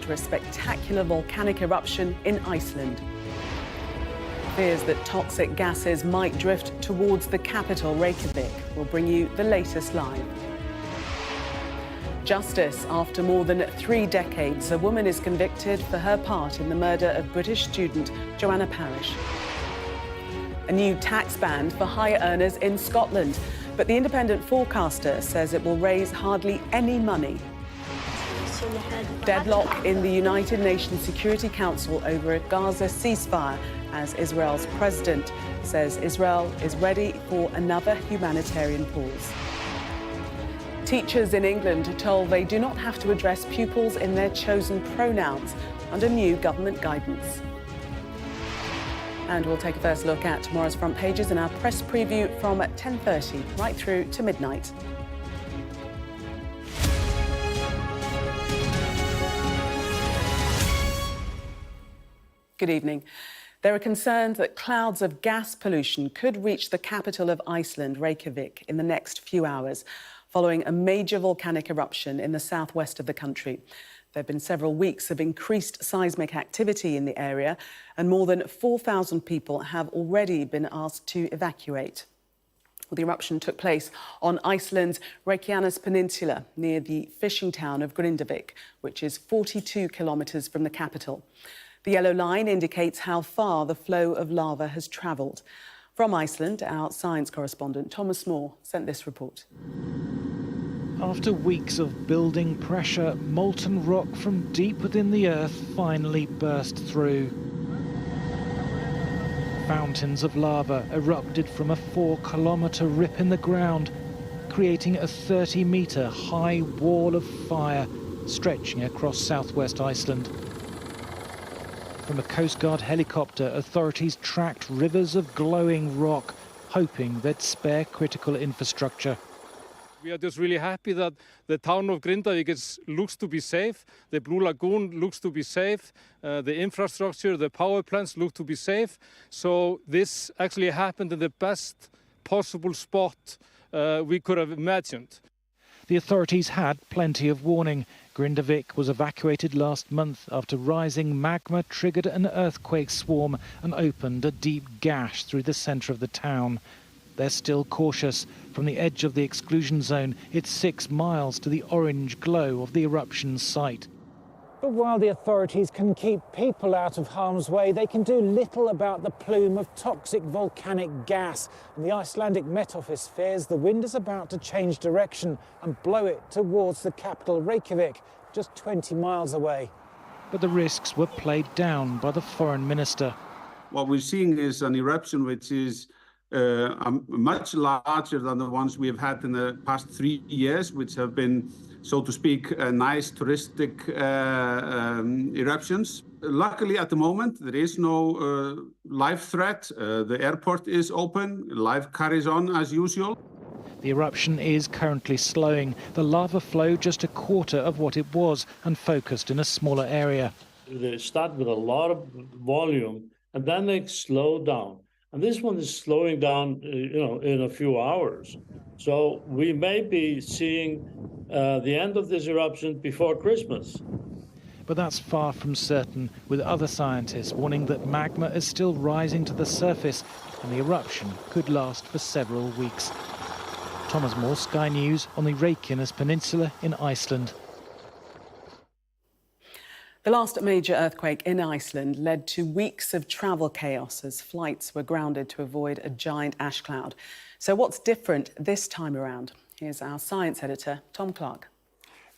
after a spectacular volcanic eruption in Iceland. Fears that toxic gases might drift towards the capital, Reykjavik. We'll bring you the latest live. Justice after more than 3 decades. A woman is convicted for her part in the murder of British student Joanna Parish. A new tax ban for higher earners in Scotland, but the independent forecaster says it will raise hardly any money. Deadlock in the United Nations Security Council over a Gaza ceasefire as Israel's president says Israel is ready for another humanitarian pause. Teachers in England are told they do not have to address pupils in their chosen pronouns under new government guidance. And we'll take a first look at tomorrow's front pages in our press preview from 10:30 right through to midnight. Good evening. There are concerns that clouds of gas pollution could reach the capital of Iceland, Reykjavik, in the next few hours, following a major volcanic eruption in the southwest of the country. There have been several weeks of increased seismic activity in the area, and more than 4,000 people have already been asked to evacuate. The eruption took place on Iceland's Reykjanes Peninsula, near the fishing town of Grindavik, which is 42 kilometres from the capital. The yellow line indicates how far the flow of lava has travelled. From Iceland, our science correspondent Thomas Moore sent this report. After weeks of building pressure, molten rock from deep within the earth finally burst through. Fountains of lava erupted from a 4-kilometre rip in the ground, creating a 30-metre high wall of fire stretching across southwest Iceland. From a Coast Guard helicopter, authorities tracked rivers of glowing rock, hoping they'd spare critical infrastructure. We are just really happy that the town of Grindavik looks to be safe. The Blue Lagoon looks to be safe. The infrastructure, the power plants look to be safe. So this actually happened in the best possible spot we could have imagined. The authorities had plenty of warning. Grindavik was evacuated last month after rising magma triggered an earthquake swarm and opened a deep gash through the centre of the town. They're still cautious. From the edge of the exclusion zone, it's 6 miles to the orange glow of the eruption site. But while the authorities can keep people out of harm's way, they can do little about the plume of toxic volcanic gas. And the Icelandic Met Office fears the wind is about to change direction and blow it towards the capital, Reykjavik, just 20 miles away. But the risks were played down by the foreign minister. What we're seeing is an eruption which is much larger than the ones we have had in the past 3 years, which have been, so to speak, nice touristic eruptions. Luckily, at the moment, there is no life threat. The airport is open. Life carries on as usual. The eruption is currently slowing. The lava flow just a quarter of what it was and focused in a smaller area. They start with a lot of volume and then they slow down. And this one is slowing down, in a few hours. So we may be seeing the end of this eruption before Christmas. But that's far from certain, with other scientists warning that magma is still rising to the surface and the eruption could last for several weeks. Thomas Moore, Sky News, on the Reykjanes Peninsula in Iceland. The last major earthquake in Iceland led to weeks of travel chaos as flights were grounded to avoid a giant ash cloud. So what's different this time around? Here's our science editor, Tom Clark.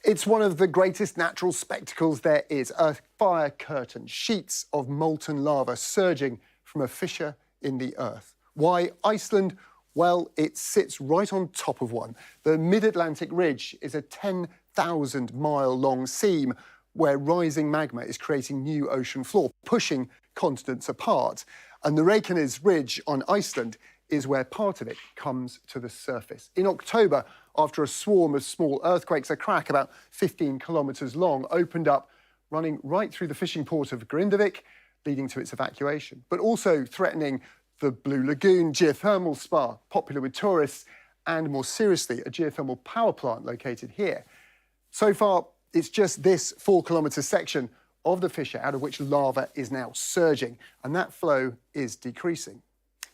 It's one of the greatest natural spectacles there is, a fire curtain, sheets of molten lava surging from a fissure in the earth. Why Iceland? Well, it sits right on top of one. The Mid-Atlantic Ridge is a 10,000-mile-long seam where rising magma is creating new ocean floor, pushing continents apart. And the Reykjanes Ridge on Iceland is where part of it comes to the surface. In October, after a swarm of small earthquakes, a crack about 15 kilometres long opened up, running right through the fishing port of Grindavik, leading to its evacuation, but also threatening the Blue Lagoon geothermal spa, popular with tourists, and more seriously, a geothermal power plant located here. So far, It's just this 4-kilometre section of the fissure out of which lava is now surging, and that flow is decreasing.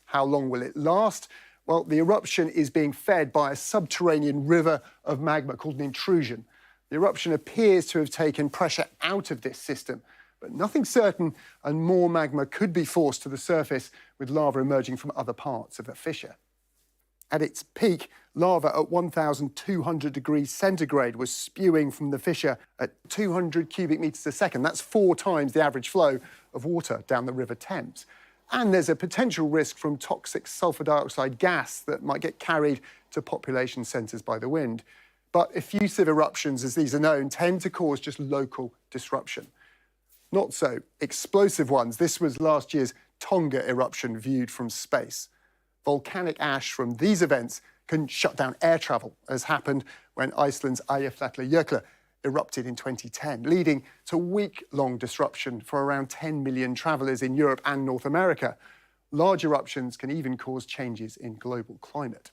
How long will it last? Well, the eruption is being fed by a subterranean river of magma called an intrusion. The eruption appears to have taken pressure out of this system, but nothing's certain, and more magma could be forced to the surface with lava emerging from other parts of the fissure. At its peak, lava at 1,200 degrees centigrade was spewing from the fissure at 200 cubic metres a second. That's 4 times the average flow of water down the River Thames. And there's a potential risk from toxic sulphur dioxide gas that might get carried to population centres by the wind. But effusive eruptions, as these are known, tend to cause just local disruption. Not so explosive ones. This was last year's Tonga eruption viewed from space. Volcanic ash from these events can shut down air travel, as happened when Iceland's Eyjafjallajökull erupted in 2010, leading to week-long disruption for around 10 million travellers in Europe and North America. Large eruptions can even cause changes in global climate.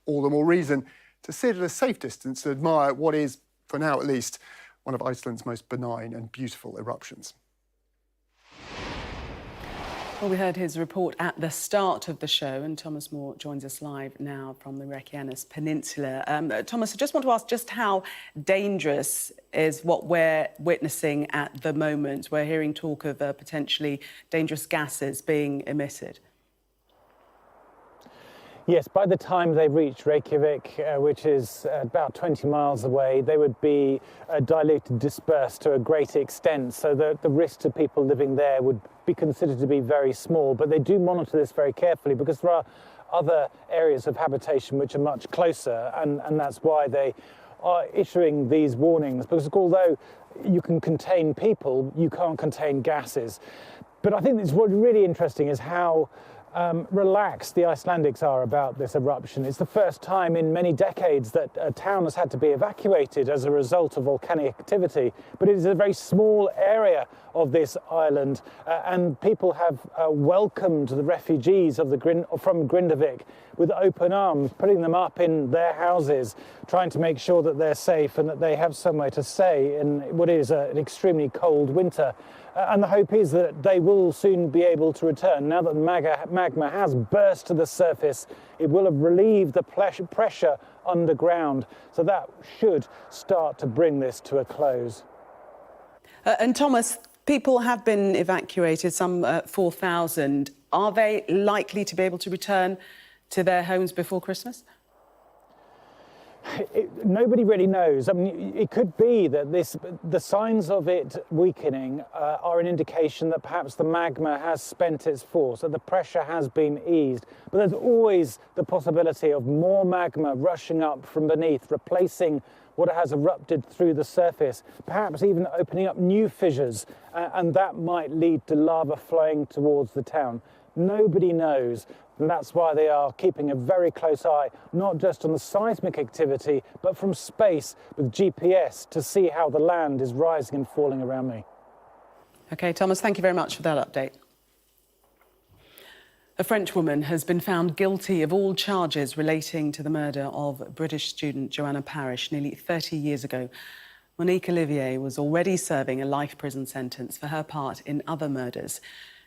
All the more reason to sit at a safe distance to admire what is, for now at least, one of Iceland's most benign and beautiful eruptions. Well, we heard his report at the start of the show, and Thomas Moore joins us live now from the Reykjanes Peninsula. Thomas, I just want to ask just how dangerous is what we're witnessing at the moment? We're hearing talk of potentially dangerous gases being emitted. Yes, by the time they reach Reykjavik, which is about 20 miles away, they would be diluted, dispersed to a great extent, so that the risk to people living there would be considered to be very small. But they do monitor this very carefully because there are other areas of habitation which are much closer, and that's why they are issuing these warnings, because although you can contain people, you can't contain gases. But I think what's really interesting is how relaxed the Icelandics are about this eruption. It's the first time in many decades that a town has had to be evacuated as a result of volcanic activity, but it is a very small area of this island, and people have welcomed the refugees from Grindavik with open arms, putting them up in their houses, trying to make sure that they're safe and that they have somewhere to stay in what is an extremely cold winter. And the hope is that they will soon be able to return. Now that the magma has burst to the surface, it will have relieved the pressure underground. So that should start to bring this to a close. And Thomas, people have been evacuated, some 4,000. Are they likely to be able to return to their homes before Christmas? Nobody really knows. I mean, it could be that the signs of it weakening are an indication that perhaps the magma has spent its force, that the pressure has been eased. But there's always the possibility of more magma rushing up from beneath, replacing what has erupted through the surface, perhaps even opening up new fissures, and that might lead to lava flowing towards the town. Nobody knows. And that's why they are keeping a very close eye, not just on the seismic activity, but from space with GPS to see how the land is rising and falling around me. OK, Thomas, thank you very much for that update. A French woman has been found guilty of all charges relating to the murder of British student Joanna Parish nearly 30 years ago. Monique Olivier was already serving a life prison sentence for her part in other murders.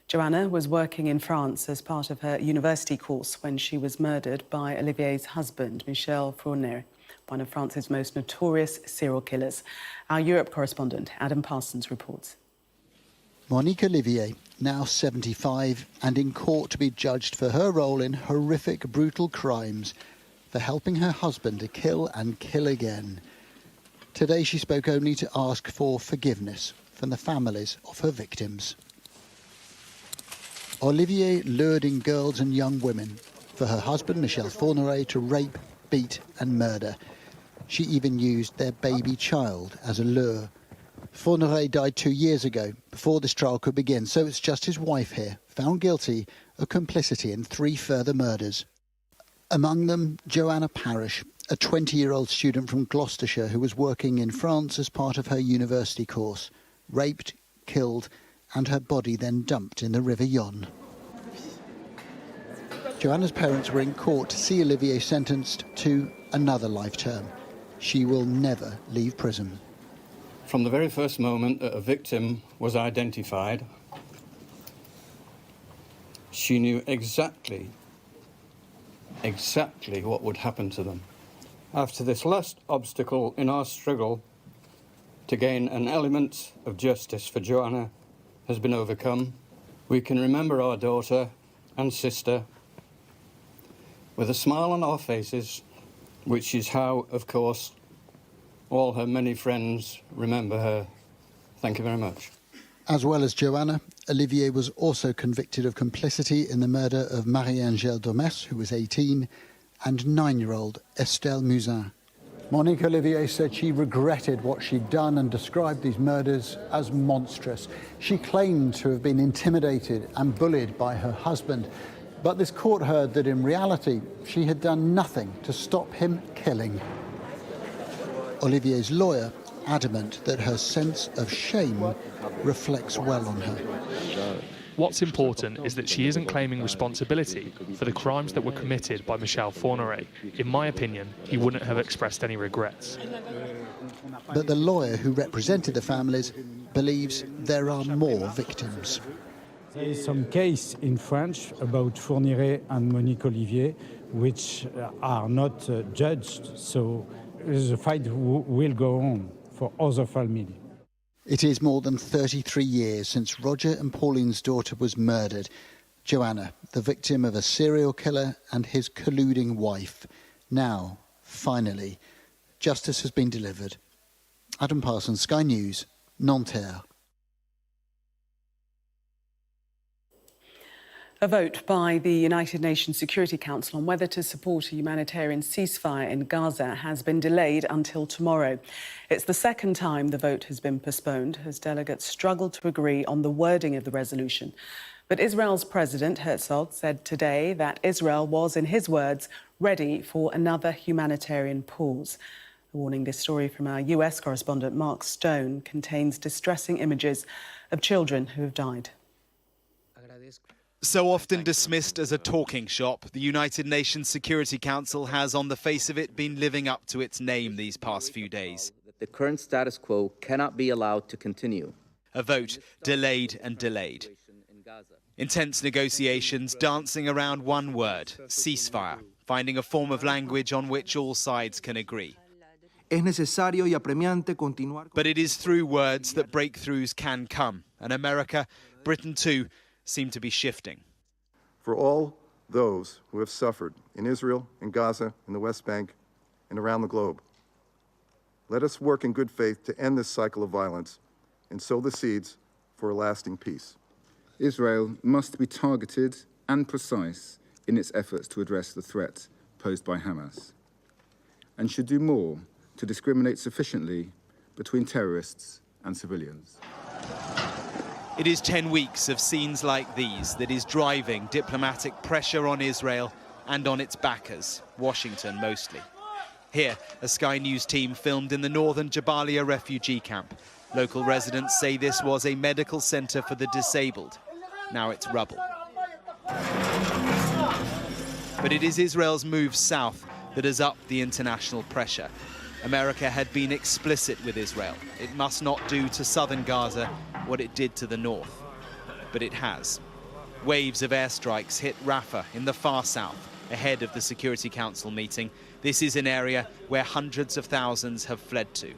Joanna was working in France as part of her university course when she was murdered by Olivier's husband, Michel Fournier, one of France's most notorious serial killers. Our Europe correspondent, Adam Parsons, reports. Monique Olivier, now 75, and in court to be judged for her role in horrific, brutal crimes, for helping her husband to kill and kill again. Today she spoke only to ask for forgiveness from the families of her victims. Olivier lured in girls and young women for her husband, Michel Fournier, to rape, beat and murder. She even used their baby child as a lure. Fournier died 2 years ago, before this trial could begin, so it's just his wife here, found guilty of complicity in 3 further murders. Among them, Joanna Parish, a 20-year-old student from Gloucestershire who was working in France as part of her university course, raped, killed, and her body then dumped in the River Yonne. Joanna's parents were in court to see Olivier sentenced to another life term. She will never leave prison. From the very first moment that a victim was identified, she knew exactly what would happen to them. After this last obstacle in our struggle to gain an element of justice for Joanna has been overcome, we can remember our daughter and sister with a smile on our faces, which is how, of course, all her many friends remember her. Thank you very much. As well as Joanna, Olivier was also convicted of complicity in the murder of Marie-Angèle Domès, who was 18, and 9-year-old Estelle Musin. Monique Olivier said she regretted what she'd done and described these murders as monstrous. She claimed to have been intimidated and bullied by her husband, but this court heard that in reality she had done nothing to stop him killing. Olivier's lawyer adamant that her sense of shame reflects well on her. What's important is that she isn't claiming responsibility for the crimes that were committed by Michel Fourniret. In my opinion, he wouldn't have expressed any regrets. But the lawyer who represented the families believes there are more victims. There is some case in France about Fourniret and Monique Olivier which are not judged, so the fight will go on for other families. It is more than 33 years since Roger and Pauline's daughter was murdered. Joanna, the victim of a serial killer and his colluding wife. Now, finally, justice has been delivered. Adam Parsons, Sky News, Nanterre. A vote by the United Nations Security Council on whether to support a humanitarian ceasefire in Gaza has been delayed until tomorrow. It's the second time the vote has been postponed as delegates struggled to agree on the wording of the resolution. But Israel's President Herzog said today that Israel was, in his words, ready for another humanitarian pause. A warning, this story from our US correspondent Mark Stone contains distressing images of children who have died. So often dismissed as a talking shop, the United Nations Security Council has, on the face of it, been living up to its name these past few days. The current status quo cannot be allowed to continue. A vote delayed and delayed. Intense negotiations dancing around one word, ceasefire, finding a form of language on which all sides can agree. But it is through words that breakthroughs can come, and America, Britain too, seem to be shifting. For all those who have suffered in Israel, in Gaza, in the West Bank, and around the globe, let us work in good faith to end this cycle of violence and sow the seeds for a lasting peace. Israel must be targeted and precise in its efforts to address the threat posed by Hamas, and should do more to discriminate sufficiently between terrorists and civilians. It is 10 weeks of scenes like these that is driving diplomatic pressure on Israel and on its backers, Washington mostly. Here, a Sky News team filmed in the northern Jabalia refugee camp. Local residents say this was a medical centre for the disabled. Now it's rubble. But it is Israel's move south that has upped the international pressure. America had been explicit with Israel. It must not do to southern Gaza what it did to the north. But it has. Waves of airstrikes hit Rafah in the far south ahead of the Security Council meeting. This is an area where hundreds of thousands have fled to.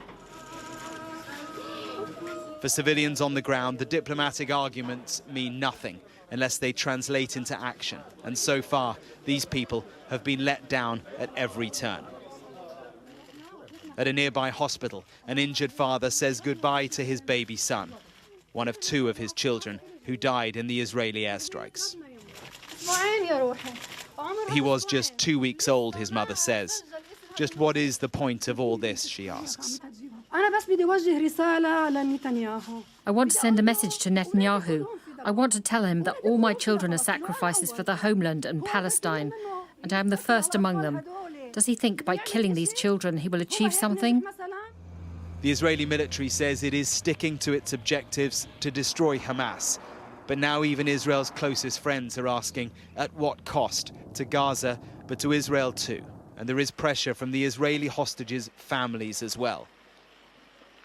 For civilians on the ground, the diplomatic arguments mean nothing unless they translate into action. And so far, these people have been let down at every turn. At a nearby hospital, an injured father says goodbye to his baby son, one of two of his children who died in the Israeli airstrikes. He was just 2 weeks old, his mother says. Just what is the point of all this, she asks. I want to send a message to Netanyahu. I want to tell him that all my children are sacrifices for the homeland and Palestine, and I am the first among them. Does he think by killing these children he will achieve something? The Israeli military says it is sticking to its objectives to destroy Hamas. But now even Israel's closest friends are asking at what cost to Gaza, but to Israel too. And there is pressure from the Israeli hostages' families as well.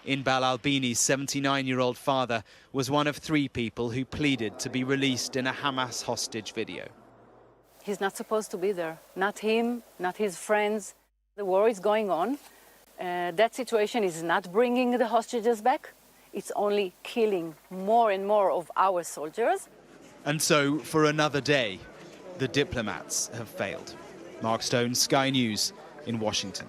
Inbal Albini's 79-year-old father was one of 3 people who pleaded to be released in a Hamas hostage video. He's not supposed to be there. Not him, not his friends. The war is going on. That situation is not bringing the hostages back. It's only killing more and more of our soldiers. And so, for another day, the diplomats have failed. Mark Stone, Sky News in Washington.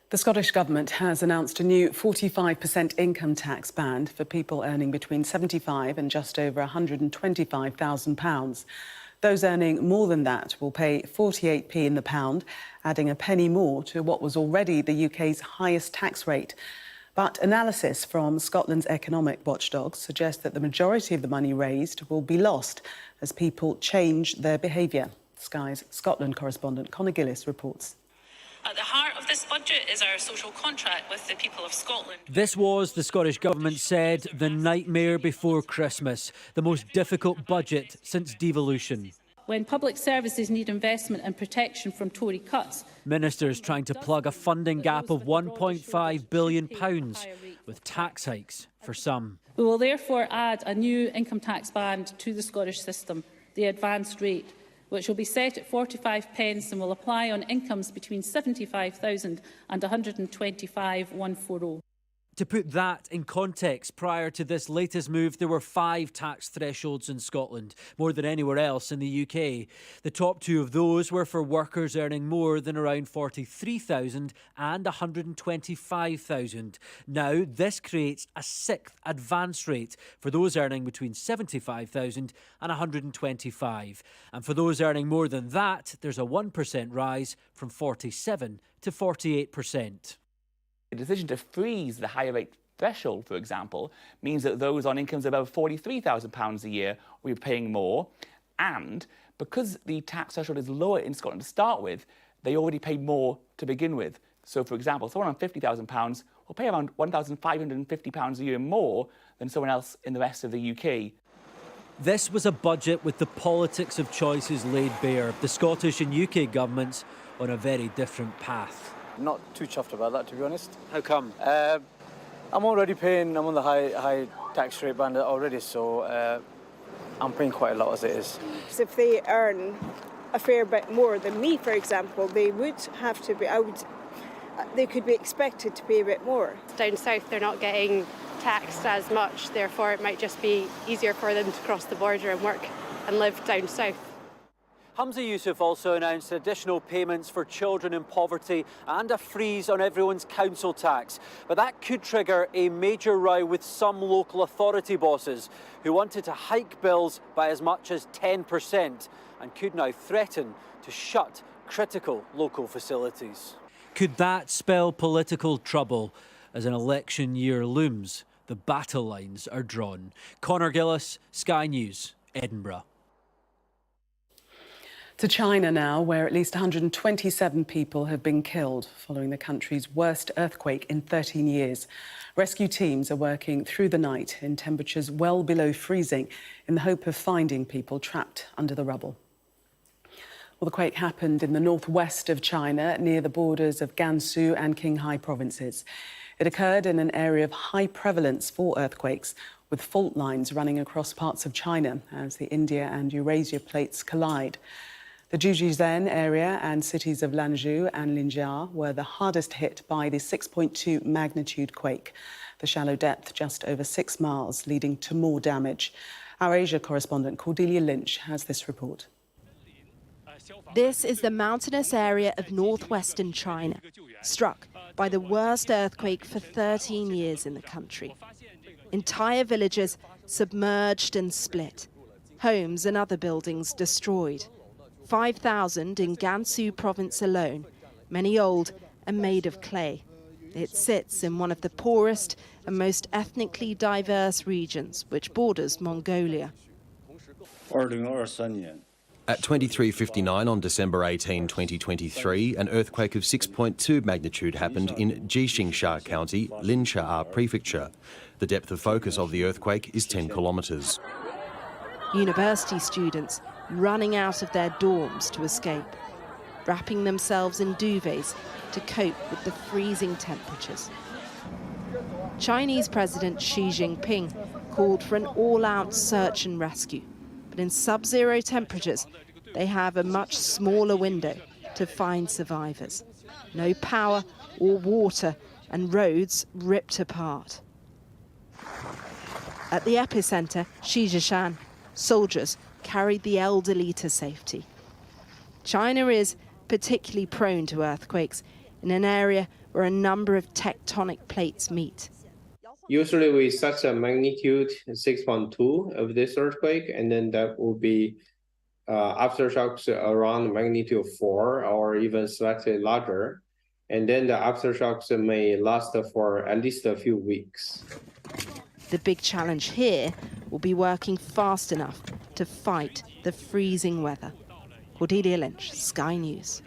The Scottish Government has announced a new 45% income tax band for people earning between £75,000 and just over £125,000. Those earning more than that will pay 48p in the pound, adding a penny more to what was already the UK's highest tax rate. But analysis from Scotland's economic watchdogs suggests that the majority of the money raised will be lost as people change their behaviour. Sky's Scotland correspondent Conor Gillis reports. At the heart of this budget is our social contract with the people of Scotland. This was, the Scottish Government said, the nightmare before Christmas, the most difficult budget since devolution. When public services need investment and protection from Tory cuts. Ministers trying to plug a funding gap of £1.5 billion, with tax hikes for some. We will therefore add a new income tax band to the Scottish system, the advanced rate, which will be set at 45 pence and will apply on incomes between £75,000 and £125,140. To put that in context, prior to this latest move, there were 5 tax thresholds in Scotland, more than anywhere else in the UK. The top 2 of those were for workers earning more than around £43,000 and £125,000. Now, this creates a 6th advance rate for those earning between £75,000 and £125,000. And for those earning more than that, there's a 1% rise from 47% to 48%. The decision to freeze the higher rate threshold, for example, means that those on incomes above £43,000 a year will be paying more. And because the tax threshold is lower in Scotland to start with, they already pay more to begin with. So, for example, someone on £50,000 will pay around £1,550 a year more than someone else in the rest of the UK. This was a budget with the politics of choices laid bare. The Scottish and UK governments on a very different path. Not too chuffed about that, to be honest. How come? I'm already paying, I'm on the high tax rate band already, so I'm paying quite a lot as it is. If they earn a fair bit more than me, for example, they would have to be, they could be expected to pay a bit more. Down south, they're not getting taxed as much, therefore it might just be easier for them to cross the border and work and live down south. Hamza Yusuf also announced additional payments for children in poverty and a freeze on everyone's council tax. But that could trigger a major row with some local authority bosses who wanted to hike bills by as much as 10% and could now threaten to shut critical local facilities. Could that spell political trouble as an election year looms? The battle lines are drawn. Conor Gillis, Sky News, Edinburgh. To China now, where at least 127 people have been killed following the country's worst earthquake in 13 years. Rescue teams are working through the night in temperatures well below freezing in the hope of finding people trapped under the rubble. Well, the quake happened in the northwest of China, near the borders of Gansu and Qinghai provinces. It occurred in an area of high prevalence for earthquakes, with fault lines running across parts of China as the India and Eurasia plates collide. The Juzhizhen area and cities of Lanzhou and Linjia were the hardest hit by the 6.2 magnitude quake. The shallow depth just over 6 miles, leading to more damage. Our Asia correspondent Cordelia Lynch has this report. This is the mountainous area of northwestern China, struck by the worst earthquake for 13 years in the country. Entire villages submerged and split, homes and other buildings destroyed. 5,000 in Gansu province alone, many old and made of clay. It sits in one of the poorest and most ethnically diverse regions, which borders Mongolia. At 23:59 on December 18, 2023, an earthquake of 6.2 magnitude happened in Jixingsha County, Linsha Prefecture. The depth of focus of the earthquake is 10 kilometres. University students running out of their dorms to escape. wrapping themselves in duvets to cope with the freezing temperatures. Chinese President Xi Jinping called for an all-out search and rescue. But in sub-zero temperatures, they have a much smaller window to find survivors. No power or water, and roads ripped apart. At the epicenter, Xizhishan, soldiers carried the elderly to safety. China is particularly prone to earthquakes in an area where a number of tectonic plates meet. Usually we set a magnitude 6.2 of this earthquake, and then that will be aftershocks around magnitude 4 or even slightly larger. And then the aftershocks may last for at least a few weeks. The big challenge here will be working fast enough to fight the freezing weather. Cordelia Lynch, Sky News.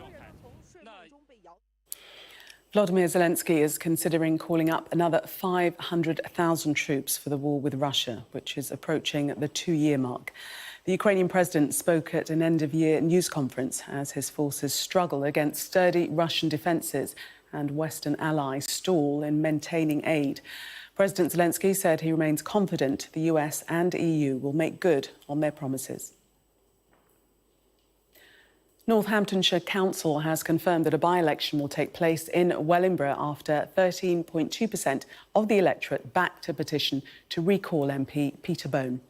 Volodymyr Zelensky is considering calling up another 500,000 troops for the war with Russia, which is approaching the 2-year mark. The Ukrainian president spoke at an end-of-year news conference as his forces struggle against sturdy Russian defences and Western allies stall in maintaining aid. President Zelensky said he remains confident the US and EU will make good on their promises. Northamptonshire Council has confirmed that a by-election will take place in Wellingborough after 13.2% of the electorate backed a petition to recall MP Peter Bone.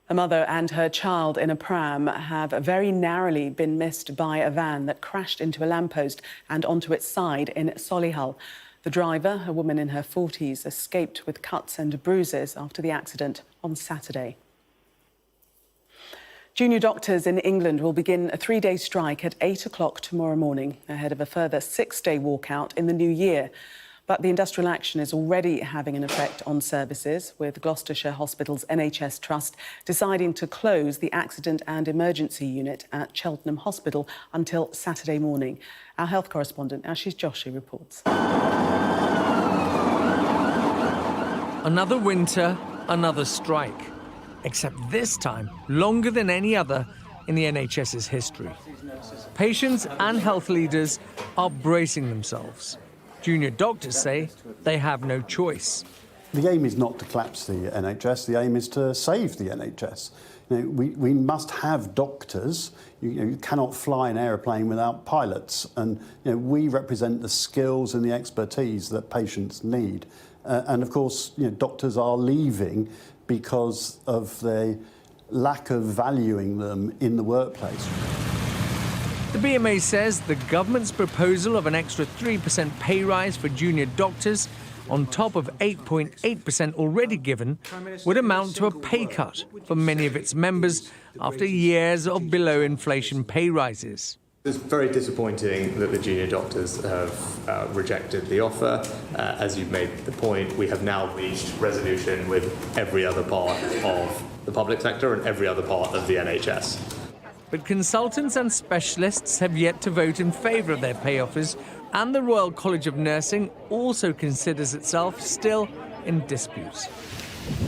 A mother and her child in a pram have very narrowly been missed by a van that crashed into a lamppost and onto its side in Solihull. The driver, a woman in her 40s, escaped with cuts and bruises after the accident on Saturday. Junior doctors in England will begin a 3-day strike at 8 o'clock tomorrow morning, ahead of a further 6-day walkout in the new year. But the industrial action is already having an effect on services, with Gloucestershire Hospital's NHS Trust deciding to close the accident and emergency unit at Cheltenham Hospital until Saturday morning. Our health correspondent, Ashish Joshi, reports. Another winter, another strike. Except this time, longer than any other in the NHS's history. Patients and health leaders are bracing themselves. Junior doctors say they have no choice. The aim is not to collapse the NHS, the aim is to save the NHS. You know, we must have doctors. You cannot fly an aeroplane without pilots, and we represent the skills and the expertise that patients need. And of course, doctors are leaving because of the lack of valuing them in the workplace. The BMA says the government's proposal of an extra 3% pay rise for junior doctors, on top of 8.8% already given, would amount to a pay cut for many of its members after years of below-inflation pay rises. It's very disappointing that the junior doctors have rejected the offer. As you've made the point, we have now reached resolution with every other part of the public sector and every other part of the NHS. But consultants and specialists have yet to vote in favour of their pay offers, and the Royal College of Nursing also considers itself still in dispute.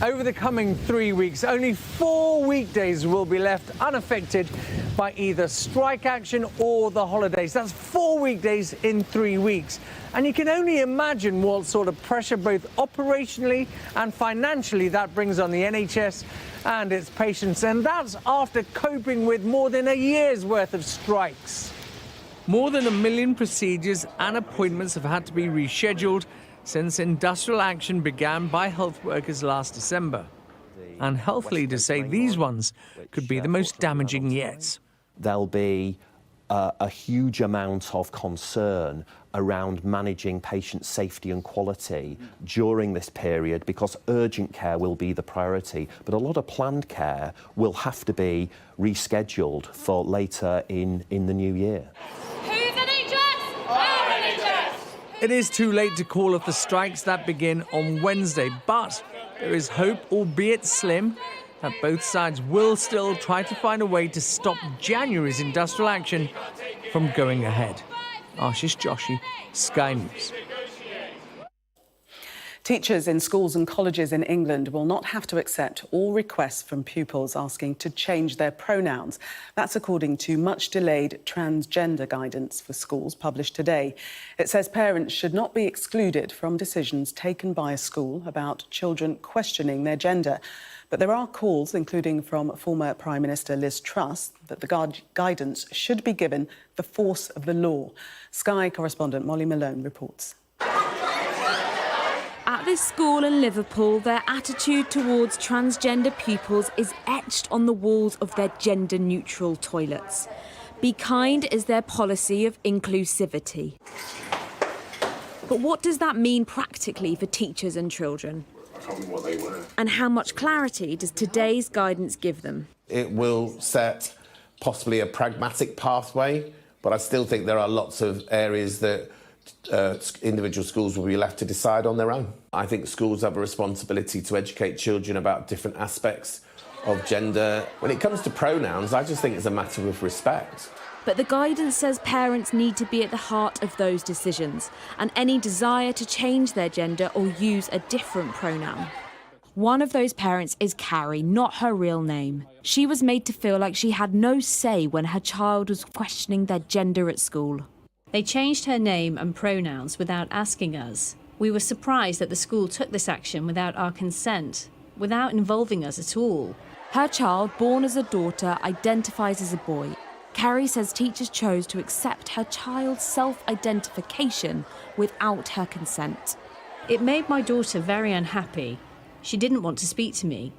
Over the coming 3 weeks, only 4 weekdays will be left unaffected by either strike action or the holidays. That's 4 weekdays in 3 weeks. And you can only imagine what sort of pressure, both operationally and financially, that brings on the NHS and its patients. And that's after coping with more than a year's worth of strikes. More than 1 million procedures and appointments have had to be rescheduled since industrial action began by health workers last December. And health leaders say these ones could be the most damaging yet. There'll be a huge amount of concern around managing patient safety and quality during this period, because urgent care will be the priority, but a lot of planned care will have to be rescheduled for later in the new year. It is too late to call off the strikes that begin on Wednesday, but there is hope, albeit slim, that both sides will still try to find a way to stop January's industrial action from going ahead. Ashish Joshi, Sky News. Teachers in schools and colleges in England will not have to accept all requests from pupils asking to change their pronouns. That's according to much-delayed transgender guidance for schools published today. It says parents should not be excluded from decisions taken by a school about children questioning their gender. But there are calls, including from former Prime Minister Liz Truss, that the guidance should be given the force of the law. Sky correspondent Molly Malone reports. At this school in Liverpool, their attitude towards transgender pupils is etched on the walls of their gender-neutral toilets. Be kind is their policy of inclusivity. But what does that mean practically for teachers and children? Told me what they were. And how much clarity does today's guidance give them? It will set possibly a pragmatic pathway, but I still think there are lots of areas that individual schools will be left to decide on their own. I think schools have a responsibility to educate children about different aspects of gender. When it comes to pronouns, I just think it's a matter of respect. But the guidance says parents need to be at the heart of those decisions and any desire to change their gender or use a different pronoun. One of those parents is Carrie, not her real name. She was made to feel like she had no say when her child was questioning their gender at school. They changed her name and pronouns without asking us. We were surprised that the school took this action without our consent, without involving us at all. Her child, born as a daughter, identifies as a boy. Carrie says teachers chose to accept her child's self-identification without her consent. It made my daughter very unhappy. She didn't want to speak to me.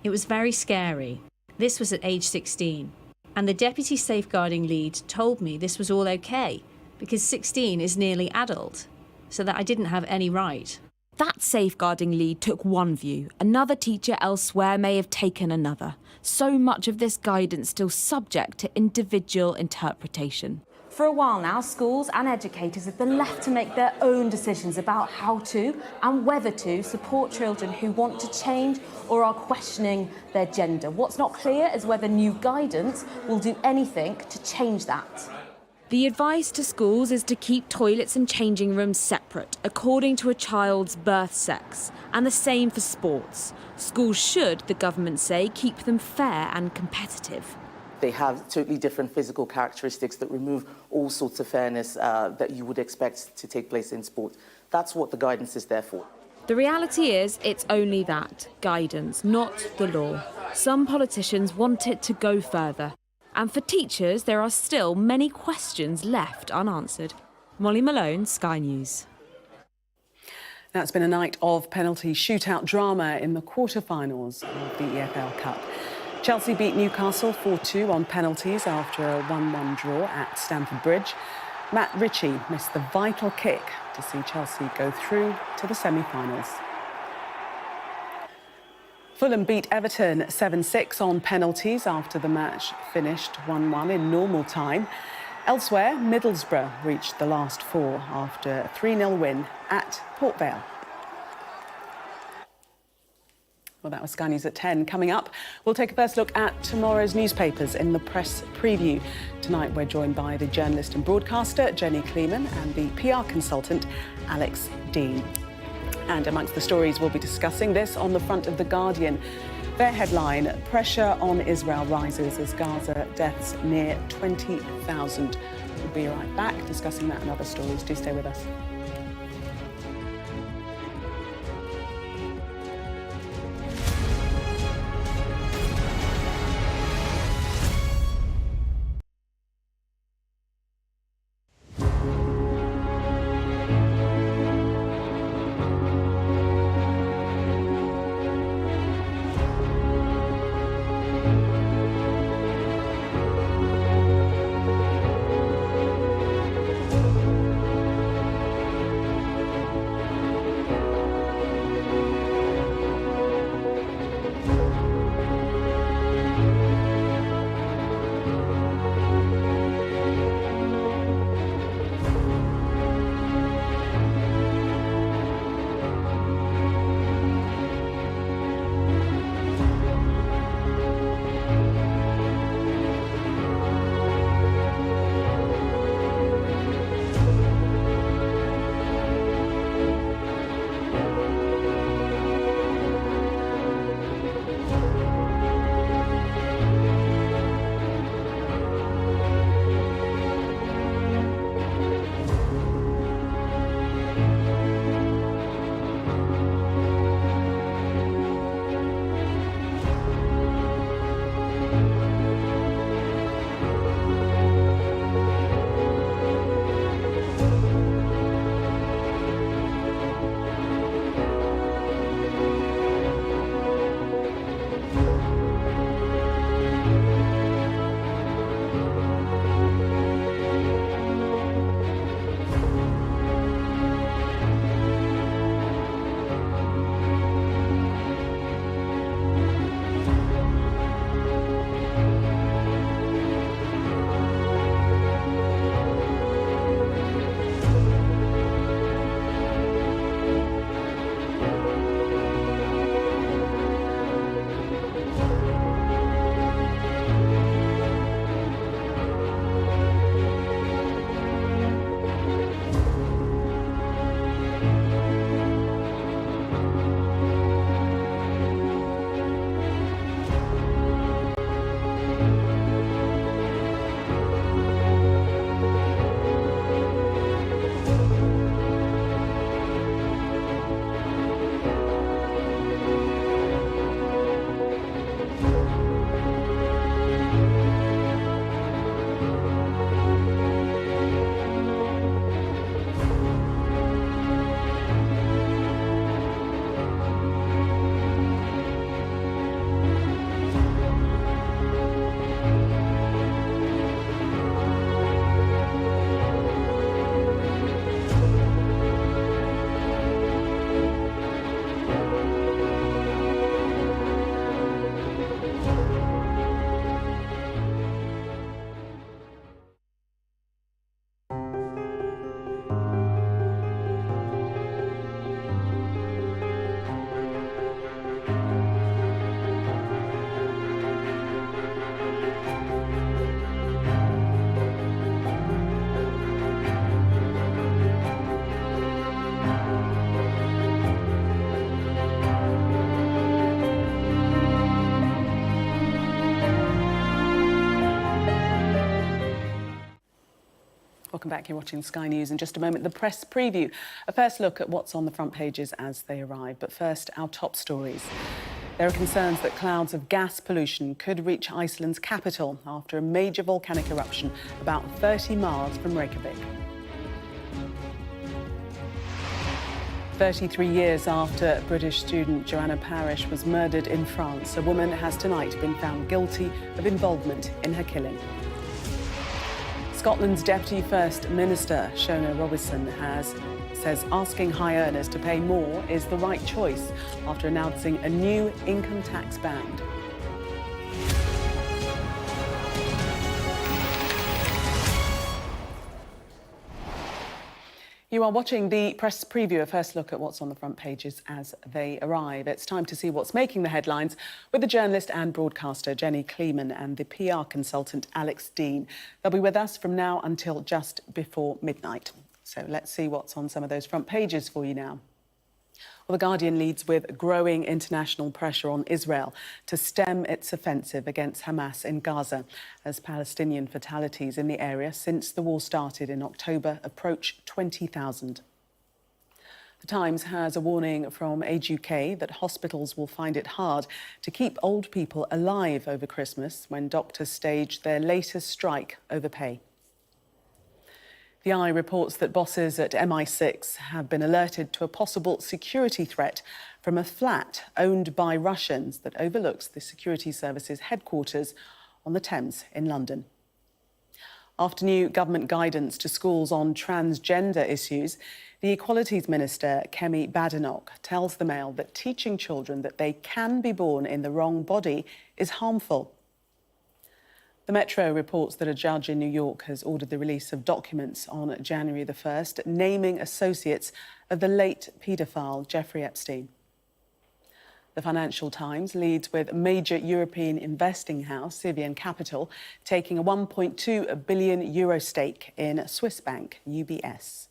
It was very scary. This was at age 16. And the deputy safeguarding lead told me this was all okay, because 16 is nearly adult, so that I didn't have any right. That safeguarding lead took one view. Another teacher elsewhere may have taken another. So much of this guidance still subject to individual interpretation. For a while now, schools and educators have been left to make their own decisions about how to and whether to support children who want to change or are questioning their gender. What's not clear is whether new guidance will do anything to change that. The advice to schools is to keep toilets and changing rooms separate, according to a child's birth sex, and the same for sports. Schools should, the government say, keep them fair and competitive. They have totally different physical characteristics that remove all sorts of fairness that you would expect to take place in sport. That's what the guidance is there for. The reality is it's only that, guidance, not the law. Some politicians want it to go further. And for teachers, there are still many questions left unanswered. Molly Malone, Sky News. Now, it's been a night of penalty shootout drama in the quarter-finals of the EFL Cup. Chelsea beat Newcastle 4-2 on penalties after a 1-1 draw at Stamford Bridge. Matt Ritchie missed the vital kick to see Chelsea go through to the semi-finals. Fulham beat Everton 7-6 on penalties after the match finished 1-1 in normal time. Elsewhere, Middlesbrough reached the last four after a 3-0 win at Port Vale. Well, that was Sky News at 10. Coming up, we'll take a first look at tomorrow's newspapers in the press preview. Tonight, we're joined by the journalist and broadcaster, Jenny Kleeman, and the PR consultant, Alex Dean. And amongst the stories we'll be discussing, this on the front of The Guardian. Their headline, pressure on Israel rises as Gaza deaths near 20,000. We'll be right back discussing that and other stories. Do stay with us. Welcome back. You're watching Sky News. In just a moment, the press preview. A first look at what's on the front pages as they arrive. But first, our top stories. There are concerns that clouds of gas pollution could reach Iceland's capital after a major volcanic eruption about 30 miles from Reykjavik. 33 years after British student Joanna Parish was murdered in France, a woman has tonight been found guilty of involvement in her killing. Scotland's Deputy First Minister, Shona Robison, says asking high earners to pay more is the right choice after announcing a new income tax band. You are watching the press preview, a first look at what's on the front pages as they arrive. It's time to see what's making the headlines with the journalist and broadcaster Jenny Kleeman and the PR consultant Alex Dean. They'll be with us from now until just before midnight. So let's see what's on some of those front pages for you now. Well, The Guardian leads with growing international pressure on Israel to stem its offensive against Hamas in Gaza as Palestinian fatalities in the area since the war started in October approach 20,000. The Times has a warning from Age UK that hospitals will find it hard to keep old people alive over Christmas when doctors stage their latest strike over pay. The Eye reports that bosses at MI6 have been alerted to a possible security threat from a flat owned by Russians that overlooks the security service's headquarters on the Thames in London. After new government guidance to schools on transgender issues, the Equalities Minister, Kemi Badenoch, tells the Mail that teaching children that they can be born in the wrong body is harmful. The Metro reports that a judge in New York has ordered the release of documents on January the 1st, naming associates of the late paedophile Jeffrey Epstein. The Financial Times leads with major European investing house, Civian Capital, taking a €1.2 billion stake in Swiss bank UBS.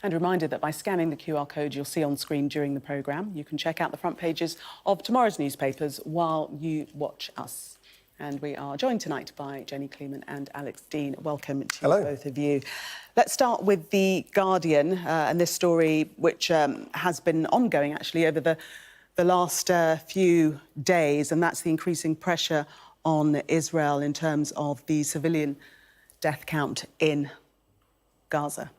And a reminder that by scanning the QR code you'll see on screen during the programme, you can check out the front pages of tomorrow's newspapers while you watch us. And we are joined tonight by Jenny Kleeman and Alex Dean. Welcome to both of you. Let's start with The Guardian and this story, which has been ongoing, actually, over the last few days, and that's the increasing pressure on Israel in terms of the civilian death count in Gaza.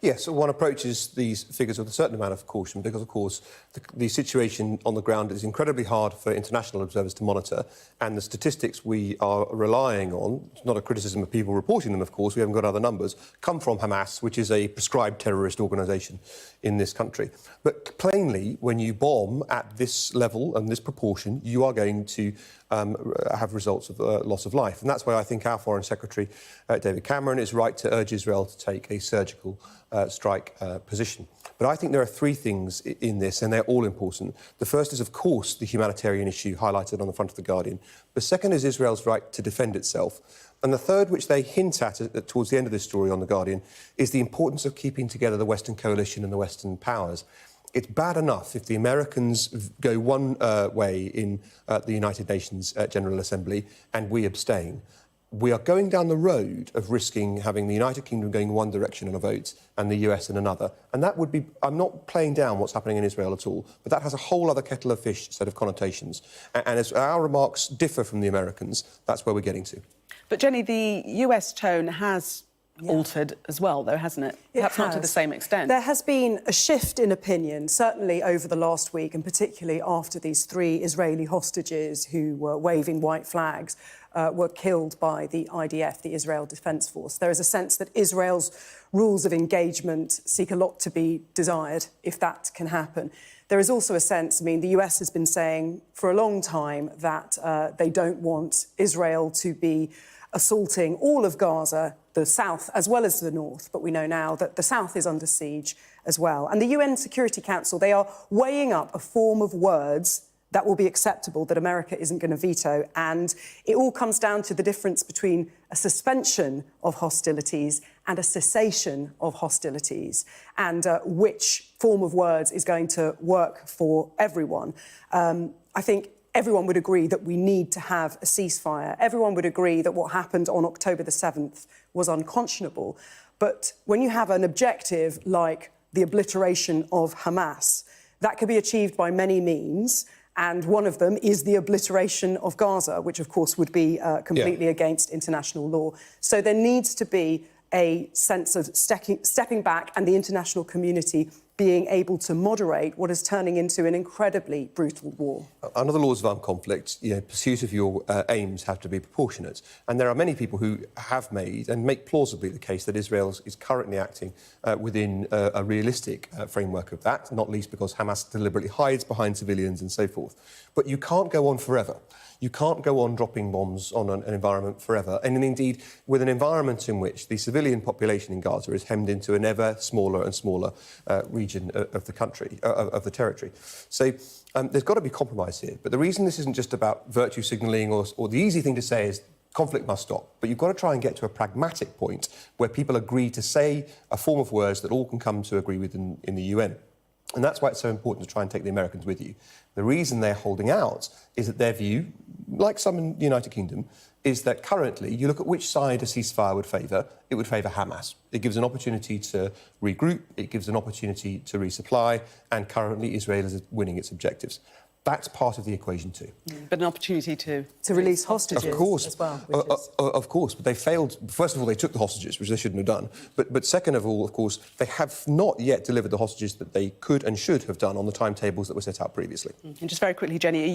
Yes, one approaches these figures with a certain amount of caution because, of course, the situation on the ground is incredibly hard for international observers to monitor, and the statistics we are relying on, it's not a criticism of people reporting them, of course, we haven't got other numbers, come from Hamas, which is a prescribed terrorist organisation in this country. But plainly, when you bomb at this level and this proportion, you are going to have results of loss of life. And that's why I think our Foreign Secretary, David Cameron, is right to urge Israel to take a surgical strike position. But I think there are three things in this, and they're all important. The first is, of course, the humanitarian issue highlighted on the front of The Guardian. The second is Israel's right to defend itself. And the third, which they hint at towards the end of this story on The Guardian, is the importance of keeping together the Western coalition and the Western powers. It's bad enough if the Americans go one way in the United Nations General Assembly and we abstain. We are going down the road of risking having the United Kingdom going one direction on a vote and the US in another. And that would be, I'm not playing down what's happening in Israel at all, but that has a whole other kettle of fish set of connotations. And as our remarks differ from the Americans, that's where we're getting to. But Jenny, the US tone has altered as well, though, hasn't it? Perhaps not to the same extent. There has been a shift in opinion, certainly over the last week, and particularly after these three Israeli hostages who were waving white flags were killed by the IDF, the Israel Defence Force. There is a sense that Israel's rules of engagement seek a lot to be desired, if that can happen. There is also a sense, I mean, the US has been saying for a long time that they don't want Israel to be assaulting all of Gaza, the south as well as the north, but we know now that the south is under siege as well. And the UN Security Council, they are weighing up a form of words that will be acceptable, that America isn't going to veto. And it all comes down to the difference between a suspension of hostilities and a cessation of hostilities, and which form of words is going to work for everyone. I think everyone would agree that we need to have a ceasefire. Everyone would agree that what happened on October the 7th was unconscionable. But when you have an objective like the obliteration of Hamas, that could be achieved by many means, and one of them is the obliteration of Gaza, which, of course, would be completely against international law. So there needs to be a sense of stepping back and the international community being able to moderate what is turning into an incredibly brutal war. Under the laws of armed conflict, pursuit of your aims have to be proportionate. And there are many people who have made and make plausibly the case that Israel is currently acting within a realistic framework of that, not least because Hamas deliberately hides behind civilians and so forth. But you can't go on forever. You can't go on dropping bombs on an environment forever. And indeed, with an environment in which the civilian population in Gaza is hemmed into an ever smaller and smaller region of the country, of the territory. So there's got to be compromise here. But the reason this isn't just about virtue signalling or the easy thing to say is conflict must stop. But you've got to try and get to a pragmatic point where people agree to say a form of words that all can come to agree with in the UN. And that's why it's so important to try and take the Americans with you. The reason they're holding out is that their view, like some in the United Kingdom, is that currently, you look at which side a ceasefire would favour, it would favour Hamas. It gives an opportunity to regroup, it gives an opportunity to resupply, and currently Israel is winning its objectives. That's part of the equation too. But an opportunity to release hostages of course, as well. Of course, but they failed. First of all, they took the hostages, which they shouldn't have done. But second of all, of course, they have not yet delivered the hostages that they could and should have done on the timetables that were set out previously. And just very quickly, Jenny,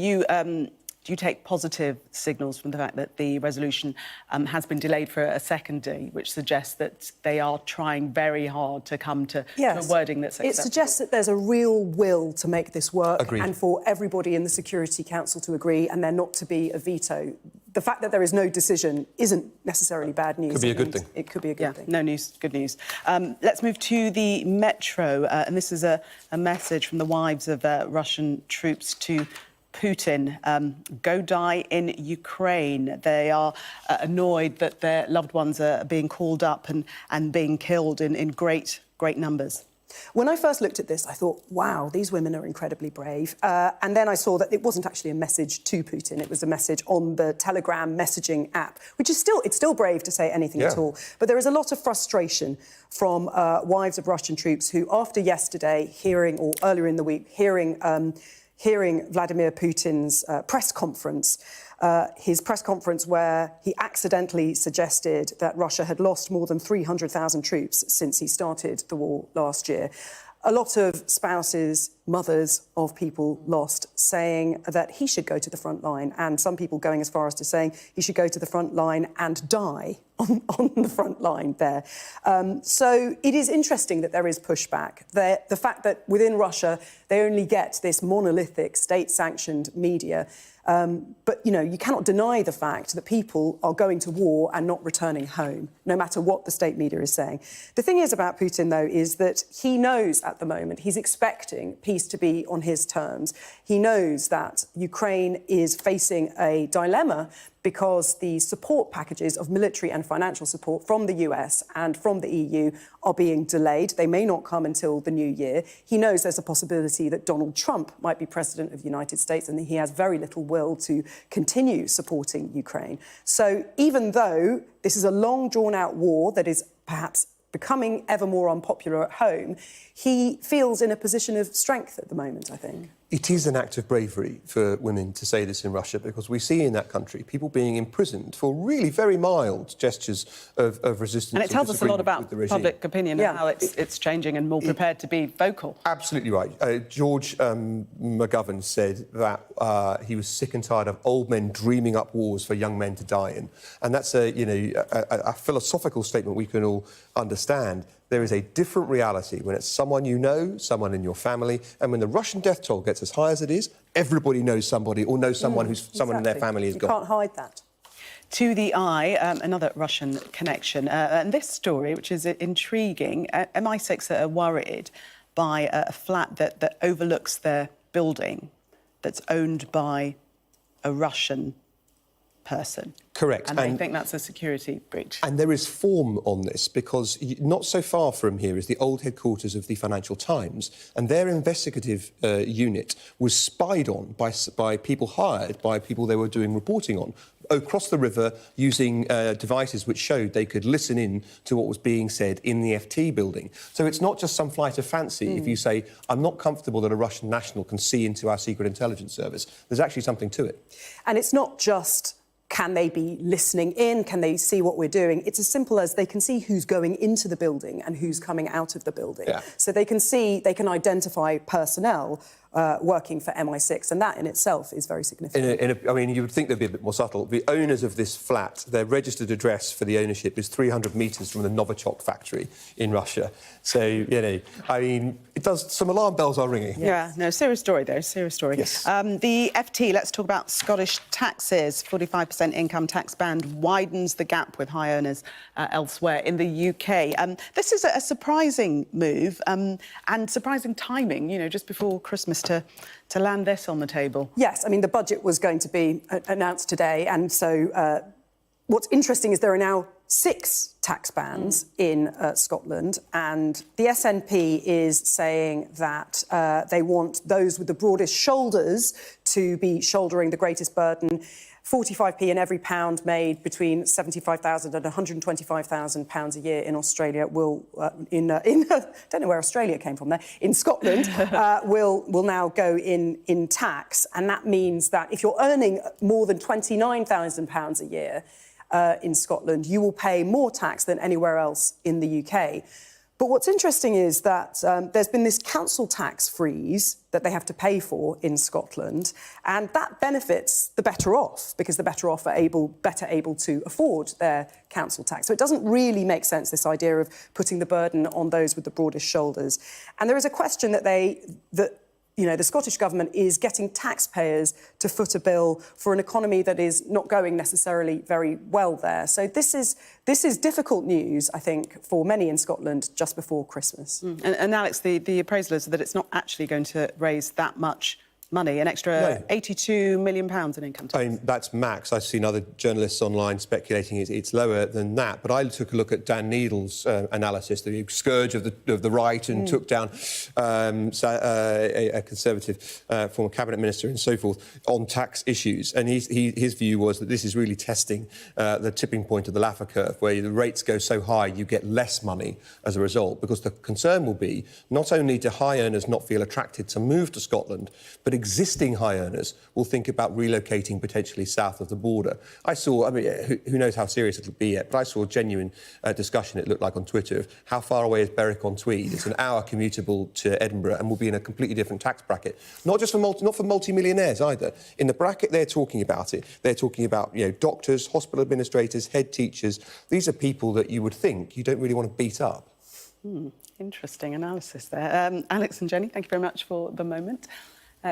do you take positive signals from the fact that the resolution has been delayed for a second day, which suggests that they are trying very hard to come to a wording that's acceptable? It suggests that there's a real will to make this work. Agreed. And for everybody in the Security Council to agree and there not to be a veto. The fact that there is no decision isn't necessarily bad news. Could be a good thing. It could be a good thing. No news, good news. Let's move to the Metro, and this is a message from the wives of Russian troops to Putin. Go die in Ukraine. They are annoyed that their loved ones are being called up and being killed in great numbers. When I first looked at this, I thought, wow, these women are incredibly brave. And then I saw that it wasn't actually a message to Putin. It was a message on the Telegram messaging app, which is still brave to say anything at all. But there is a lot of frustration from wives of Russian troops who, after yesterday, or earlier in the week, hearing Vladimir Putin's press conference, his press conference where he accidentally suggested that Russia had lost more than 300,000 troops since he started the war last year. A lot of spouses, mothers of people lost, saying that he should go to the front line, and some people going as far as to saying he should go to the front line and die on the front line there. So it is interesting that there is pushback. The fact that within Russia they only get this monolithic state-sanctioned media. But, you cannot deny the fact that people are going to war and not returning home, no matter what the state media is saying. The thing is about Putin, though, is that he knows at the moment, he's expecting peace to be on his terms. He knows that Ukraine is facing a dilemma because the support packages of military and financial support from the US and from the EU are being delayed. They may not come until the new year. He knows there's a possibility that Donald Trump might be president of the United States and he has very little will to continue supporting Ukraine. So even though this is a long, drawn-out war that is perhaps becoming ever more unpopular at home, he feels in a position of strength at the moment, I think. It is an act of bravery for women to say this in Russia, because we see in that country people being imprisoned for really very mild gestures of resistance. And it tells us a lot about public opinion and how it's changing and more prepared to be vocal. Absolutely right. George McGovern said that he was sick and tired of old men dreaming up wars for young men to die in. And that's a philosophical statement we can all understand. There is a different reality when it's someone you know, someone in your family, and when the Russian death toll gets as high as it is, everybody knows somebody or knows someone who's someone in their family is gone. You can't hide that. To the Eye, another Russian connection. And this story, which is intriguing, MI6 are worried by a flat that overlooks their building that's owned by a Russian person. Correct. And they think that's a security breach. And there is form on this, because not so far from here is the old headquarters of the Financial Times, and their investigative unit was spied on by people hired by people they were doing reporting on across the river, using devices which showed they could listen in to what was being said in the FT building. So it's not just some flight of fancy if you say, I'm not comfortable that a Russian national can see into our secret intelligence service. There's actually something to it. And it's not just, can they be listening in? Can they see what we're doing? It's as simple as they can see who's going into the building and who's coming out of the building. Yeah. So they can identify personnel working for MI6, and that in itself is very significant. I mean, you would think they'd be a bit more subtle. The owners of this flat, their registered address for the ownership is 300 metres from the Novichok factory in Russia. So, you know, I mean, it does, some alarm bells are ringing. Yeah, no, serious story, though, serious story. Yes. The FT, let's talk about Scottish taxes. 45% income tax band widens the gap with high earners elsewhere in the UK. This is a surprising move and surprising timing, you know, just before Christmas to land this on the table. Yes, I mean, the budget was going to be announced today, and so what's interesting is there are now 6 tax bands in Scotland, and the SNP is saying that they want those with the broadest shoulders to be shouldering the greatest burden. 45p in every pound made between £75,000 and £125,000 a year in Australia will, don't know where Australia came from there, in Scotland, will now go in tax. And that means that if you're earning more than £29,000 a year in Scotland, you will pay more tax than anywhere else in the UK. But what's interesting is that there's been this council tax freeze that they have to pay for in Scotland, and that benefits the better off, because the better off are better able to afford their council tax. So it doesn't really make sense, this idea of putting the burden on those with the broadest shoulders. And there is a question that the Scottish Government is getting taxpayers to foot a bill for an economy that is not going necessarily very well there. So this is difficult news, I think, for many in Scotland just before Christmas. And Alex, the appraisal is that it's not actually going to raise that much money, an extra £82 million in income tax. I mean, that's max. I've seen other journalists online speculating it's lower than that. But I took a look at Dan Needle's analysis, the scourge of the right, and took down a Conservative former cabinet minister and so forth on tax issues. And his view was that this is really testing the tipping point of the Laffer curve, where the rates go so high you get less money as a result, because the concern will be not only do high earners not feel attracted to move to Scotland, but existing high earners will think about relocating potentially south of the border. I mean, who knows how serious it'll be yet, but I saw a genuine discussion, it looked like, on Twitter, of how far away is Berwick-on-Tweed. It's an hour commutable to Edinburgh and will be in a completely different tax bracket. Not for multi-millionaires either. In the bracket they're talking about doctors, hospital administrators, head teachers. These are people that you would think you don't really want to beat up. Interesting analysis there. Alex and Jenny, thank you very much for the moment.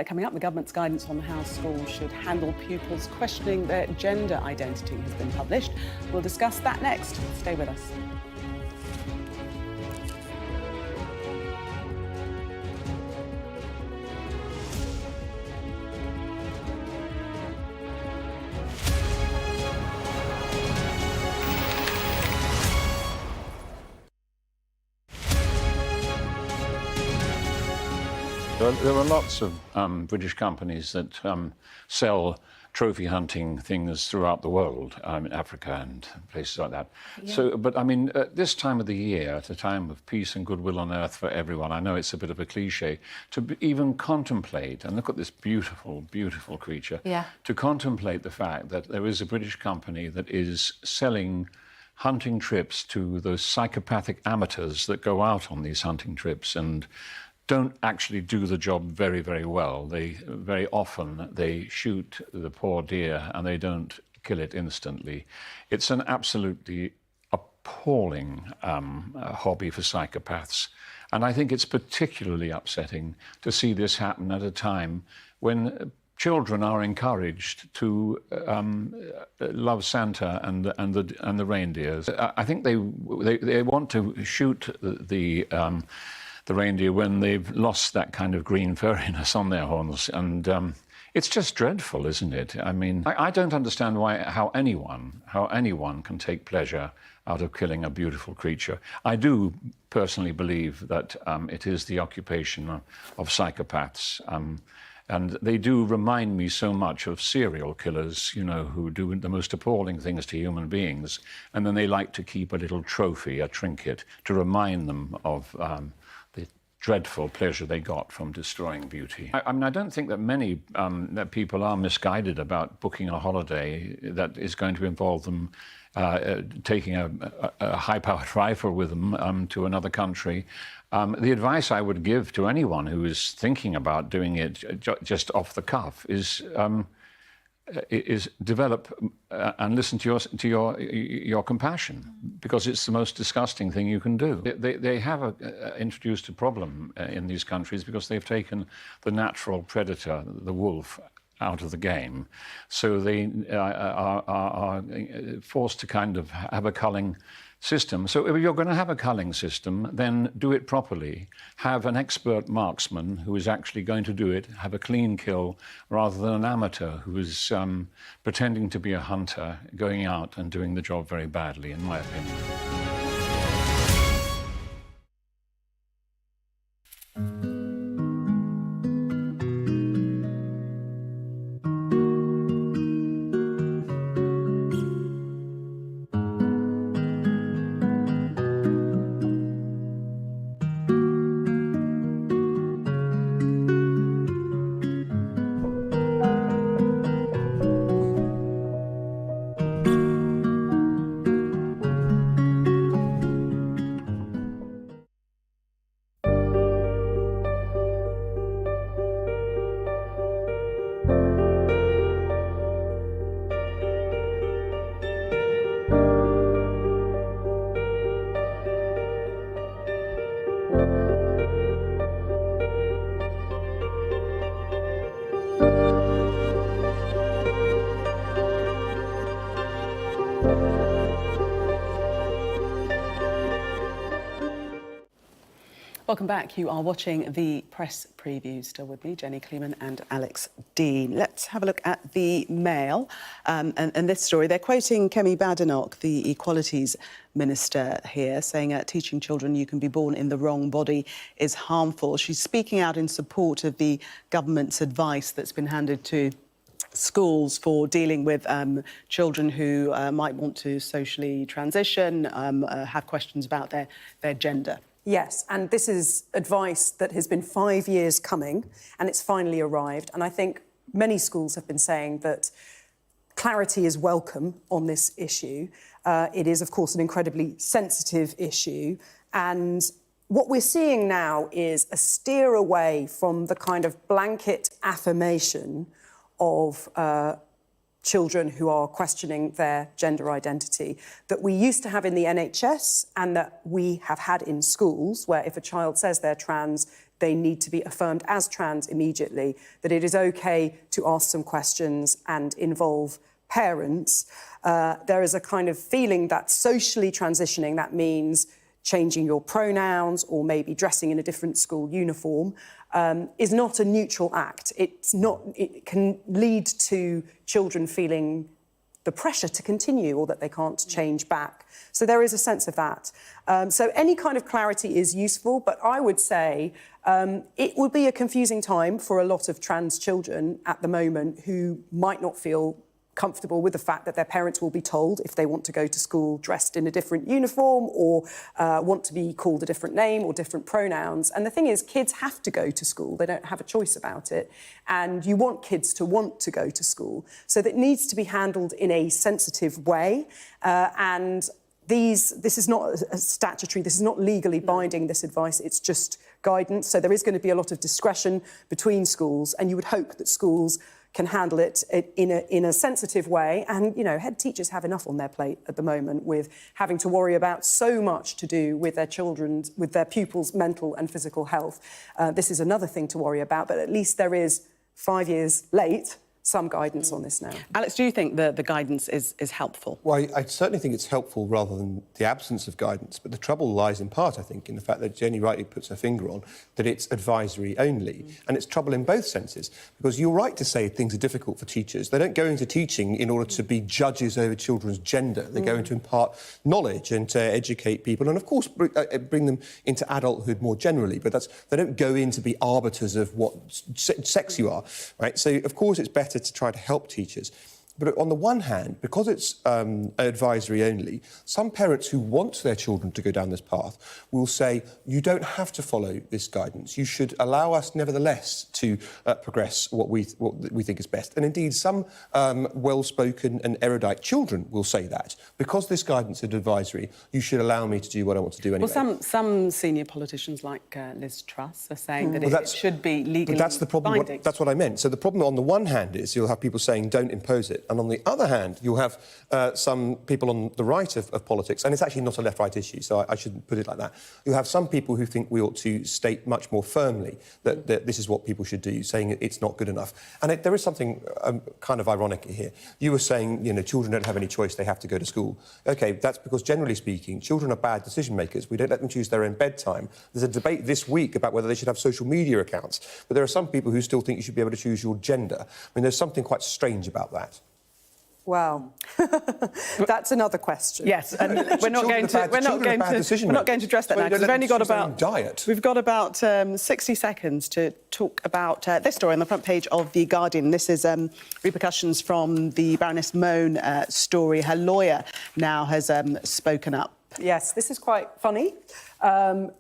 Coming up, the government's guidance on how schools should handle pupils questioning their gender identity has been published. We'll discuss that next. Stay with us. There are lots of British companies that sell trophy hunting things throughout the world, in Africa and places like that. Yeah. So, but I mean, at this time of the year, at a time of peace and goodwill on earth for everyone, I know it's a bit of a cliche, to even contemplate, and look at this beautiful, beautiful creature, to contemplate the fact that there is a British company that is selling hunting trips to those psychopathic amateurs that go out on these hunting trips and don't actually do the job very, very well. Very often they shoot the poor deer and they don't kill it instantly. It's an absolutely appalling hobby for psychopaths. And I think it's particularly upsetting to see this happen at a time when children are encouraged to love Santa and the reindeers. I think they want to shoot the reindeer when they've lost that kind of green furriness on their horns, and It's just dreadful, isn't it? I mean, I don't understand how anyone can take pleasure out of killing a beautiful creature. I do personally believe that it is the occupation of psychopaths. And they do remind me so much of serial killers, you know, who do the most appalling things to human beings. And then they like to keep a little trophy, a trinket, to remind them of the dreadful pleasure they got from destroying beauty. I mean, I don't think that many that people are misguided about booking a holiday that is going to involve them taking a high-powered rifle with them to another country. The advice I would give to anyone who is thinking about doing it just off the cuff is develop and listen to your compassion, because it's the most disgusting thing you can do. They have introduced a problem in these countries because they've taken the natural predator, the wolf, out of the game. So they are forced to kind of have a culling system. So if you're going to have a culling system, then do it properly. Have an expert marksman who is actually going to do it, have a clean kill, rather than an amateur who is pretending to be a hunter, going out and doing the job very badly, in my opinion. Welcome back. You are watching the press preview. Still with me, Jenny Kleeman and Alex Dean. Let's have a look at the Mail and this story. They're quoting Kemi Badenoch, the Equalities Minister here, saying teaching children you can be born in the wrong body is harmful. She's speaking out in support of the government's advice that's been handed to schools for dealing with children who might want to socially transition, have questions about their gender. Yes, and this is advice that has been 5 years coming, and it's finally arrived. And I think many schools have been saying that clarity is welcome on this issue. It is, of course, an incredibly sensitive issue. And what we're seeing now is a steer away from the kind of blanket affirmation of children who are questioning their gender identity that we used to have in the NHS and that we have had in schools, where if a child says they're trans, they need to be affirmed as trans immediately, that it is OK to ask some questions and involve parents. There is a kind of feeling that socially transitioning, that means changing your pronouns or maybe dressing in a different school uniform, is not a neutral act. It can lead to children feeling the pressure to continue or that they can't change back. So there is a sense of that. So any kind of clarity is useful, but I would say it would be a confusing time for a lot of trans children at the moment who might not feel comfortable with the fact that their parents will be told if they want to go to school dressed in a different uniform or want to be called a different name or different pronouns. And the thing is, kids have to go to school. They don't have a choice about it. And you want kids to want to go to school. So that needs to be handled in a sensitive way. And this is not a statutory, this is not legally binding, this advice, it's just guidance. So there is going to be a lot of discretion between schools, and you would hope that schools can handle it in a sensitive way. And, you know, head teachers have enough on their plate at the moment with having to worry about so much to do with their children's, with their pupils' mental and physical health. This is another thing to worry about, but at least there is 5 years late some guidance on this now. Alex, do you think the guidance is helpful? Well, I certainly think it's helpful rather than the absence of guidance. But the trouble lies in part, I think, in the fact that Jenny rightly puts her finger on that it's advisory only. And it's trouble in both senses, because you're right to say things are difficult for teachers. They don't go into teaching in order to be judges over children's gender. They go in to impart knowledge and to educate people and, of course, bring them into adulthood more generally. But they don't go in to be arbiters of what sex you are, right? So, of course, it's better to try to help teachers. But on the one hand, because it's advisory only, some parents who want their children to go down this path will say, you don't have to follow this guidance. You should allow us, nevertheless, to progress what we think is best. And indeed, some well-spoken and erudite children will say that. Because this guidance is advisory, you should allow me to do what I want to do anyway. Well, some senior politicians, like Liz Truss, are saying that it should be legally But that's the problem. binding. That's what I meant. So the problem on the one hand is you'll have people saying, don't impose it. And on the other hand, you'll have some people on the right of politics, and it's actually not a left-right issue, so I shouldn't put it like that. You'll have some people who think we ought to state much more firmly that this is what people should do, saying it's not good enough. And there is something kind of ironic here. You were saying, you know, children don't have any choice, they have to go to school. OK, that's because, generally speaking, children are bad decision-makers. We don't let them choose their own bedtime. There's a debate this week about whether they should have social media accounts, but there are some people who still think you should be able to choose your gender. I mean, there's something quite strange about that. Wow, that's another question. Yes, and we're not going to address that now because we've got about 60 seconds to talk about this story on the front page of The Guardian. This is repercussions from the Baroness Mone story. Her lawyer now has spoken up. Yes, this is quite funny. I'm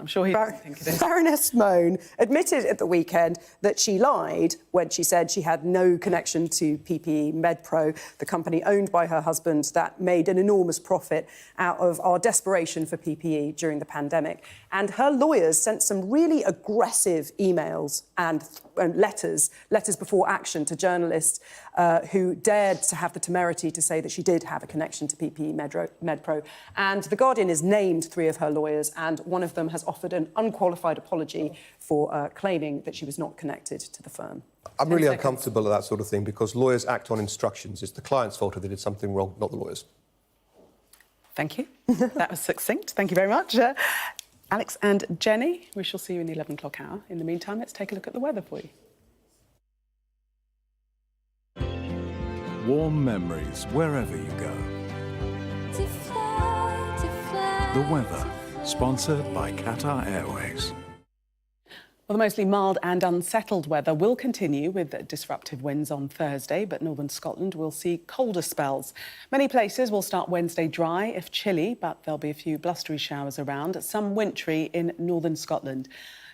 sure he doesn't think it is. Baroness Mone admitted at the weekend that she lied when she said she had no connection to PPE MedPro, the company owned by her husband that made an enormous profit out of our desperation for PPE during the pandemic. And her lawyers sent some really aggressive emails and letters before action to journalists who dared to have the temerity to say that she did have a connection to PPE MedPro. And The Guardian has named 3 of her lawyers, and one of them has offered an unqualified apology for claiming that she was not connected to the firm. I'm really uncomfortable at that sort of thing because lawyers act on instructions. It's the client's fault if they did something wrong, not the lawyers. Thank you. That was succinct. Thank you very much. Alex and Jenny, we shall see you in the 11 o'clock hour. In the meantime, let's take a look at the weather for you. Warm memories wherever you go. The weather, sponsored by Qatar Airways. Well, the mostly mild and unsettled weather will continue with disruptive winds on Thursday, but northern Scotland will see colder spells. Many places will start Wednesday dry, if chilly, but there'll be a few blustery showers around, some wintry in northern Scotland.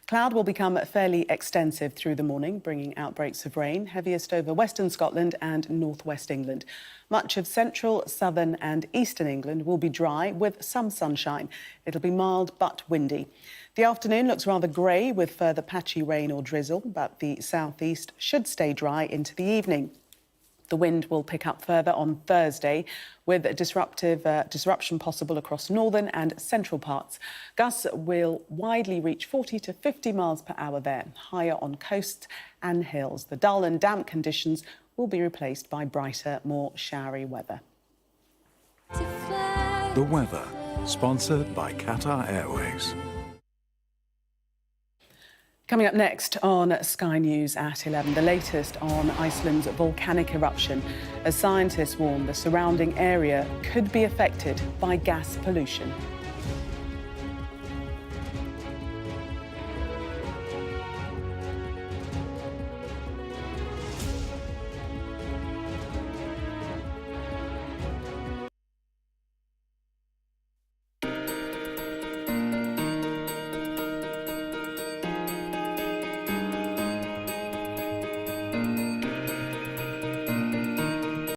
Cloud will become fairly extensive through the morning, bringing outbreaks of rain, heaviest over western Scotland and northwest England. Much of central, southern and eastern England will be dry with some sunshine. It'll be mild but windy. The afternoon looks rather grey with further patchy rain or drizzle, but the southeast should stay dry into the evening. The wind will pick up further on Thursday, with disruption possible across northern and central parts. Gusts will widely reach 40 to 50 miles per hour there, higher on coasts and hills. The dull and damp conditions will be replaced by brighter, more showery weather. The weather, sponsored by Qatar Airways. Coming up next on Sky News at 11, the latest on Iceland's volcanic eruption, as scientists warn the surrounding area could be affected by gas pollution.